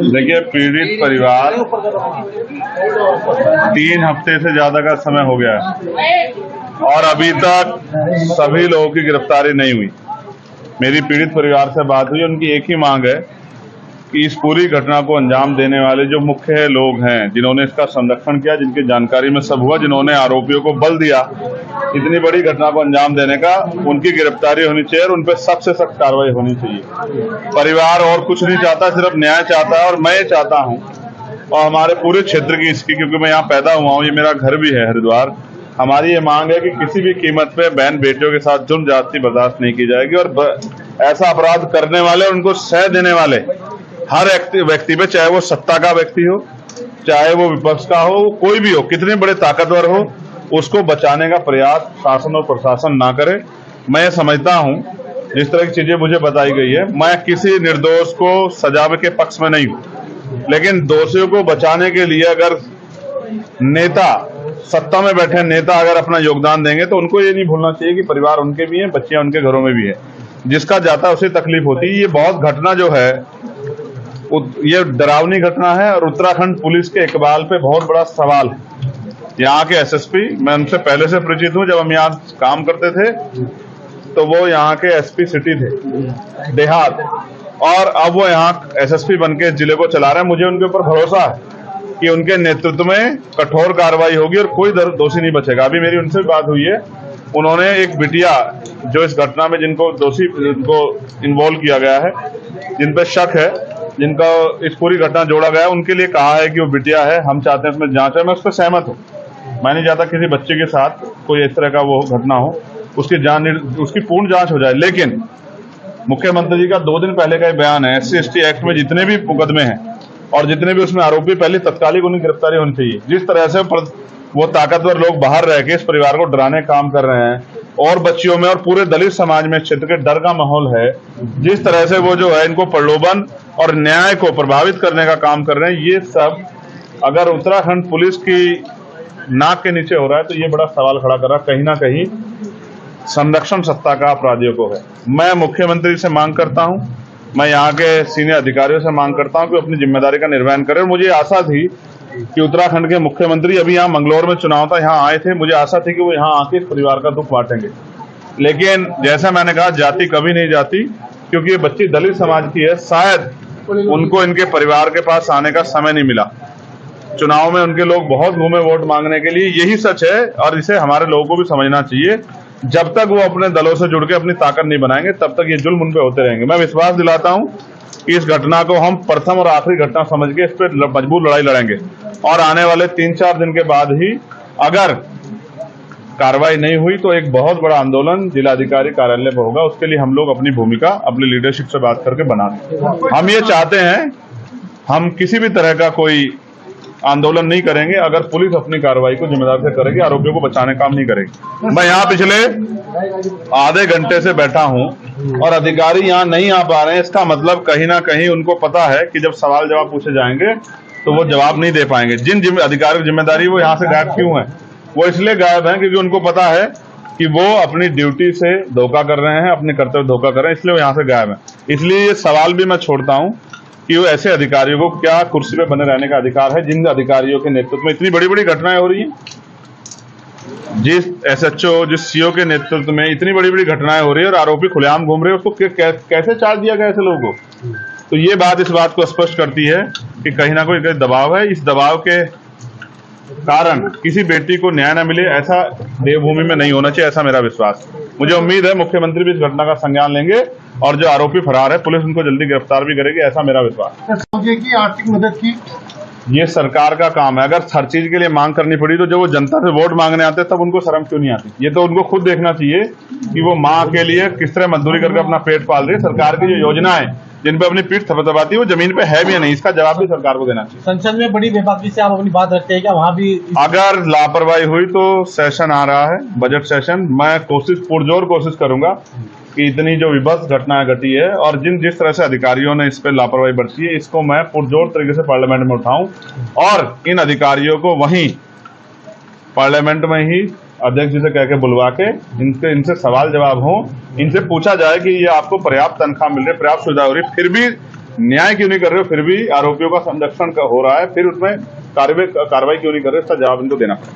देखिए, पीड़ित परिवार 3 हफ्ते से ज्यादा का समय हो गया है और अभी तक सभी लोगों की गिरफ्तारी नहीं हुई। मेरी पीड़ित परिवार से बात हुई, उनकी एक ही मांग है कि इस पूरी घटना को अंजाम देने वाले जो मुख्य लोग हैं, जिन्होंने इसका संरक्षण किया, जिनकी जानकारी में सब हुआ, जिन्होंने आरोपियों को बल दिया इतनी बड़ी घटना को अंजाम देने का, उनकी गिरफ्तारी होनी चाहिए और उन पर सख्त से सख्त कार्रवाई होनी चाहिए। परिवार और कुछ नहीं चाहता, सिर्फ न्याय चाहता है और मैं चाहता हूं और हमारे पूरे क्षेत्र की इसकी, क्योंकि मैं यहाँ पैदा हुआ हूँ, ये मेरा घर भी है हरिद्वार। हमारी ये मांग है कि किसी भी कीमत पे बहन बेटियों के साथ जुल्म ज्यादती बर्दाश्त नहीं की जाएगी और ऐसा अपराध करने वाले और उनको सह देने वाले हर व्यक्ति पे, चाहे वो सत्ता का व्यक्ति हो, चाहे वो विपक्ष का हो, कोई भी हो, कितने बड़े ताकतवर हो, उसको बचाने का प्रयास शासन और प्रशासन ना करे। मैं समझता हूं जिस तरह की चीजें मुझे बताई गई है, मैं किसी निर्दोष को सजा के पक्ष में नहीं हूं, लेकिन दोषियों को बचाने के लिए अगर नेता, सत्ता में बैठे नेता अगर अपना योगदान देंगे तो उनको ये नहीं भूलना चाहिए कि परिवार उनके भी हैं, बच्चियां उनके घरों में भी है, जिसका जाता है उसे तकलीफ होती है। ये बहुत घटना जो है ये डरावनी घटना है और उत्तराखंड पुलिस के इकबाल पे बहुत बड़ा सवाल है। यहाँ के एसएसपी, मैं उनसे पहले से परिचित हूँ, जब हम यहाँ काम करते थे तो वो यहाँ के एसपी सिटी थे देहात, और अब वो यहाँ एसएसपी बन के जिले को चला रहे हैं। मुझे उनके ऊपर भरोसा है कि उनके नेतृत्व में कठोर कार्रवाई होगी और कोई दोषी नहीं बचेगा। अभी मेरी उनसे भी बात हुई है, उन्होंने एक बिटिया जो इस घटना में जिनको इन्वॉल्व किया गया है, जिन पर शक है, जिनका इस पूरी घटना जोड़ा गया है, उनके लिए कहा है कि वो बिटिया है, हम चाहते हैं उसमें जांच है। मैं उस पर सहमत हूँ। मैं नहीं चाहता किसी बच्चे के साथ कोई इस तरह का वो घटना हो, उसकी पूर्ण जांच हो जाए। लेकिन मुख्यमंत्री जी का 2 दिन पहले का बयान है, SC/ST एक्ट में जितने भी मुकदमे हैं और जितने भी उसमें आरोपी, पहले तत्कालिक उन्हें गिरफ्तारी होनी चाहिए। जिस तरह से वो ताकतवर लोग बाहर रह के इस परिवार को डराने काम कर रहे हैं और बच्चियों में और पूरे दलित समाज में क्षेत्र के डर का माहौल है, जिस तरह से वो जो है इनको प्रलोभन और न्याय को प्रभावित करने का काम कर रहे हैं, ये सब अगर उत्तराखंड पुलिस की नाक के नीचे हो रहा है तो ये बड़ा सवाल खड़ा कर रहा है। कहीं ना कहीं संरक्षण सत्ता का अपराधियों को है। मैं मुख्यमंत्री से मांग करता हूं, मैं यहाँ के सीनियर अधिकारियों से मांग करता हूं कि अपनी जिम्मेदारी का निर्वहन करें। और मुझे आशा थी कि उत्तराखंड के मुख्यमंत्री अभी यहाँ मंगलौर में चुनाव था, यहाँ आए थे, मुझे आशा थी कि वो यहाँ आके इस परिवार का दुख बांटेंगे। लेकिन जैसा मैंने कहा, जाति कभी नहीं जाती, क्योंकि ये बच्ची दलित समाज की है। शायद उनको इनके परिवार के पास आने का समय नहीं मिला। चुनाव में उनके लोग बहुत घूमे वोट मांगने के लिए, यही सच है और इसे हमारे लोगों को भी समझना चाहिए। जब तक वो अपने दलों से जुड़ के अपनी ताकत नहीं बनाएंगे, तब तक ये जुल्म उन पे होते रहेंगे। मैं विश्वास दिलाता हूं कि इस घटना को हम प्रथम और आखिरी घटना समझ के इस पर मजबूत लड़ाई लड़ेंगे और आने वाले 3-4 दिन के बाद ही अगर कार्रवाई नहीं हुई तो एक बहुत बड़ा आंदोलन जिलाधिकारी कार्यालय पर होगा। उसके लिए हम लोग अपनी भूमिका अपनी लीडरशिप से बात करके बना दें। हम ये चाहते हैं, हम किसी भी तरह का कोई आंदोलन नहीं करेंगे अगर पुलिस अपनी कार्रवाई को जिम्मेदार से करेगी, आरोपियों को बचाने काम नहीं करेगी। मैं यहाँ पिछले आधे घंटे से बैठा हूँ और अधिकारी यहाँ नहीं आ पा रहे हैं। इसका मतलब कहीं ना कहीं उनको पता है कि जब सवाल जवाब पूछे जाएंगे तो वो जवाब नहीं दे पाएंगे। जिन अधिकारियों की जिम्मेदारी, वो यहाँ से गायब क्यों है? वो इसलिए गायब है क्योंकि उनको पता है कि वो अपनी ड्यूटी से धोखा कर रहे हैं, अपने कर्तव्य धोखा कर रहे हैं, इसलिए वो यहाँ से गायब है। इसलिए ये सवाल भी मैं छोड़ता हूँ कि वो ऐसे अधिकारियों को क्या कुर्सी पे बने रहने का अधिकार है, जिन अधिकारियों के नेतृत्व में इतनी बड़ी बड़ी घटनाएं हो रही हैं, जिस SHO, जिस CO के नेतृत्व में इतनी बड़ी बड़ी घटनाएं हो रही है और आरोपी खुलेआम घूम रहे हैं, उसको कैसे चार्ज दिया गया ऐसे लोगों को? तो ये बात इस बात को स्पष्ट करती है कि कहीं ना कोई दबाव है। इस दबाव के कारण किसी बेटी को न्याय न मिले, ऐसा देवभूमि में नहीं होना चाहिए, ऐसा मेरा विश्वास। मुझे उम्मीद है मुख्यमंत्री भी इस घटना का संज्ञान लेंगे और जो आरोपी फरार है, पुलिस उनको जल्दी गिरफ्तार भी करेगी, ऐसा मेरा विश्वास। की आर्थिक मदद की ये सरकार का काम है। अगर हर चीज के लिए मांग करनी पड़ी तो जब वो जनता से वोट मांगने आते तब उनको शर्म क्यों नहीं आती? ये तो उनको खुद देखना चाहिए कि वो माँ के लिए किस तरह मजदूरी करके अपना पेट पाल रही है। सरकार की जो योजनाएं जिन पे अपनी पीठ थपथपाती है, वो जमीन पे है भी या नहीं, इसका जवाब भी सरकार को देना चाहिए। संसद में बड़ी बेबाकी से आप अपनी बात रखते हैं क्या? वहाँ भी अगर लापरवाही हुई तो सेशन आ रहा है, बजट सेशन, मैं पुरजोर कोशिश करूंगा कि इतनी जो विभत्स घटनाएं घटी है और जिस तरह से अधिकारियों ने इस पर लापरवाही बरती है, इसको मैं पुरजोर तरीके से पार्लियामेंट में उठाऊं और इन अधिकारियों को वहीं पार्लियामेंट में ही अध्यक्ष जी से कह के बुलवा के इनसे सवाल जवाब हो, इनसे पूछा जाए कि ये आपको पर्याप्त तनख्वाह मिल रही है, पर्याप्त सुविधा हो रही है, फिर भी न्याय क्यों नहीं कर रहे हो, फिर भी आरोपियों का संरक्षण हो रहा है, फिर उसमें कार्रवाई क्यों नहीं कर रहे हो, इसका जवाब इनको देना पड़ेगा।